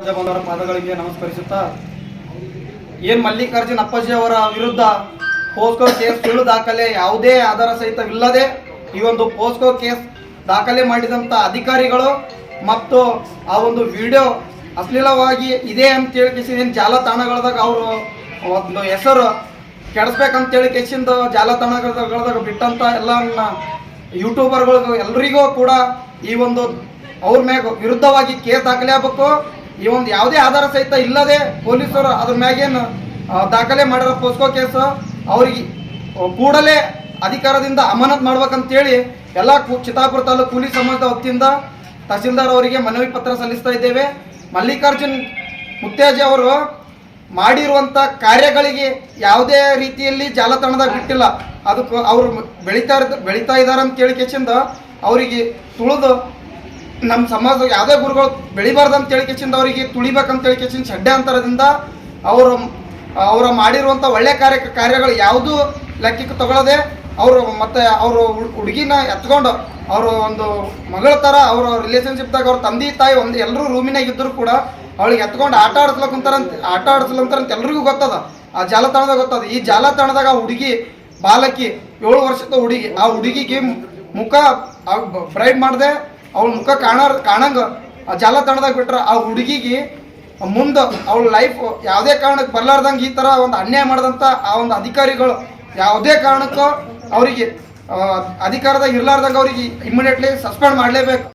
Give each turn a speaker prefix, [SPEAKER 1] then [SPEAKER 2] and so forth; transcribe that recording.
[SPEAKER 1] ಬಂದವರ ಪಾದಗಳಿಗೆ ನಮಸ್ಕರಿಸುತ್ತಾ ಏನ್ ಮಲ್ಲಿಕಾರ್ಜುನ್ ಅಪ್ಪಾಜಿ ಅವರ ವಿರುದ್ಧ ಪೋಸ್ಕೋ ಕೇಸ್ ಸುಳ್ಳು ದಾಖಲೆ ಯಾವುದೇ ಆಧಾರ ಸಹಿತವಿಲ್ಲದೆ ಈ ಒಂದು ಪೋಸ್ಕೋ ಕೇಸ್ ದಾಖಲೆ ಮಾಡಿದಂತ ಅಧಿಕಾರಿಗಳು ಮತ್ತು ಆ ಒಂದು ವಿಡಿಯೋ ಅಶ್ಲೀಲವಾಗಿ ಇದೆ ಅಂತ ಹೇಳಿ ಜಾಲತಾಣಗಳದಾಗ ಅವರು ಒಂದು ಹೆಸರು ಕೆಡಿಸ್ಬೇಕಂತೇಳಿ ಕೇಸಿಂದ ಜಾಲತಾಣಗಳದಾಗ ಬಿಟ್ಟಂತ ಎಲ್ಲ ಯೂಟ್ಯೂಬರ್ಗಳಿಗೂ ಎಲ್ರಿಗೂ ಕೂಡ ಈ ಒಂದು ಅವ್ರ ಮ್ಯಾಗ ವಿರುದ್ಧವಾಗಿ ಕೇಸ್ ದಾಖಲೆ ಆಗಬೇಕು. ಈ ಒಂದು ಯಾವುದೇ ಆಧಾರ ಸಹಿತ ಇಲ್ಲದೆ ಪೊಲೀಸರು ಅದ್ರ ಮ್ಯಾಗೇನು ದಾಖಲೆ ಮಾಡಿರೋ ಪೋಸ್ಕೋ ಕೇಸ್ ಅವ್ರಿಗೆ ಕೂಡಲೇ ಅಧಿಕಾರದಿಂದ ಅಮಾನತ್ ಮಾಡ್ಬೇಕಂತೇಳಿ ಎಲ್ಲ ಚಿತ್ತಾಪುರ ತಾಲೂಕು ಕೂಲಿ ಸಮಾಜದ ವತಿಯಿಂದ ತಹಸೀಲ್ದಾರ್ ಅವರಿಗೆ ಮನವಿ ಪತ್ರ ಸಲ್ಲಿಸ್ತಾ ಇದ್ದೇವೆ. ಮಲ್ಲಿಕಾರ್ಜುನ್ ಮುತ್ತೇಜಿ ಅವರು ಮಾಡಿರುವಂಥ ಕಾರ್ಯಗಳಿಗೆ ಯಾವುದೇ ರೀತಿಯಲ್ಲಿ ಜಾಲತಾಣದಾಗ ಬಿಟ್ಟಿಲ್ಲ. ಅದಕ್ಕೆ ಅವರು ಬೆಳೀತಾ ಇದ್ದಾರೆ ಅಂತ ಕೇಳಿ ಕೇಸಿಂದ ಅವರಿಗೆ ತುಳಿದು ನಮ್ಮ ಸಮಾಜ ಯಾವುದೇ ಗುರುಗಳು ಬೆಳಿಬಾರ್ದು ಅಂತ ಹೇಳಿ ಕೇಸಿಂದ ಅವರಿಗೆ ತುಳಿಬೇಕಂತ ಹೇಳಿ ಕೇಸಿಂದ ಷಡ್ಯಂತರದಿಂದ ಅವರ ಮಾಡಿರುವಂಥ ಒಳ್ಳೆ ಕಾರ್ಯಗಳು ಯಾವುದೂ ಲೆಕ್ಕಕ್ಕೆ ತಗೊಳ್ಳದೆ ಅವರು ಮತ್ತೆ ಅವರು ಹುಡುಗಿನ ಎತ್ಕೊಂಡು ಅವರು ಒಂದು ಮಗಳ ಥರ ಅವರ ರಿಲೇಷನ್ಶಿಪ್ದಾಗ ಅವ್ರ ತಂದೆ ತಾಯಿ ಒಂದು ಎಲ್ಲರೂ ರೂಮಿನಾಗ ಇದ್ದರೂ ಕೂಡ ಅವಳಿಗೆ ಎತ್ಕೊಂಡು ಆಟ ಆಡಿಸ್ಲಂತಾರಂತ ಎಲ್ರಿಗೂ ಗೊತ್ತದ. ಆ ಜಾಲತಾಣದಾಗ ಗೊತ್ತದ. ಈ ಜಾಲತಾಣದಾಗ ಆ ಹುಡುಗಿ ಬಾಲಕಿ 7 ವರ್ಷದ ಹುಡುಗಿ, ಆ ಹುಡುಗಿಗೆ ಮುಖ ಬ್ರೈಡ್ ಮಾಡದೆ ಅವಳ ಮುಖ ಕಾಣಂಗ ಆ ಜಾಲತಾಣದಾಗ ಬಿಟ್ರೆ ಆ ಹುಡುಗಿಗೆ ಮುಂದೆ ಅವಳ ಲೈಫ್ ಯಾವುದೇ ಕಾರಣಕ್ಕೆ ಬರ್ಲಾರ್ದಂಗೆ ಈ ಥರ ಒಂದು ಅನ್ಯಾಯ ಮಾಡಿದಂಥ ಆ ಒಂದು ಅಧಿಕಾರಿಗಳು ಯಾವುದೇ ಕಾರಣಕ್ಕೂ ಅವರಿಗೆ ಅಧಿಕಾರದಾಗ ಇರ್ಲಾರ್ದಂಗೆ ಅವರಿಗೆ ಇಮಿಡಿಯೇಟ್ಲಿ ಸಸ್ಪೆಂಡ್ ಮಾಡಲೇಬೇಕು.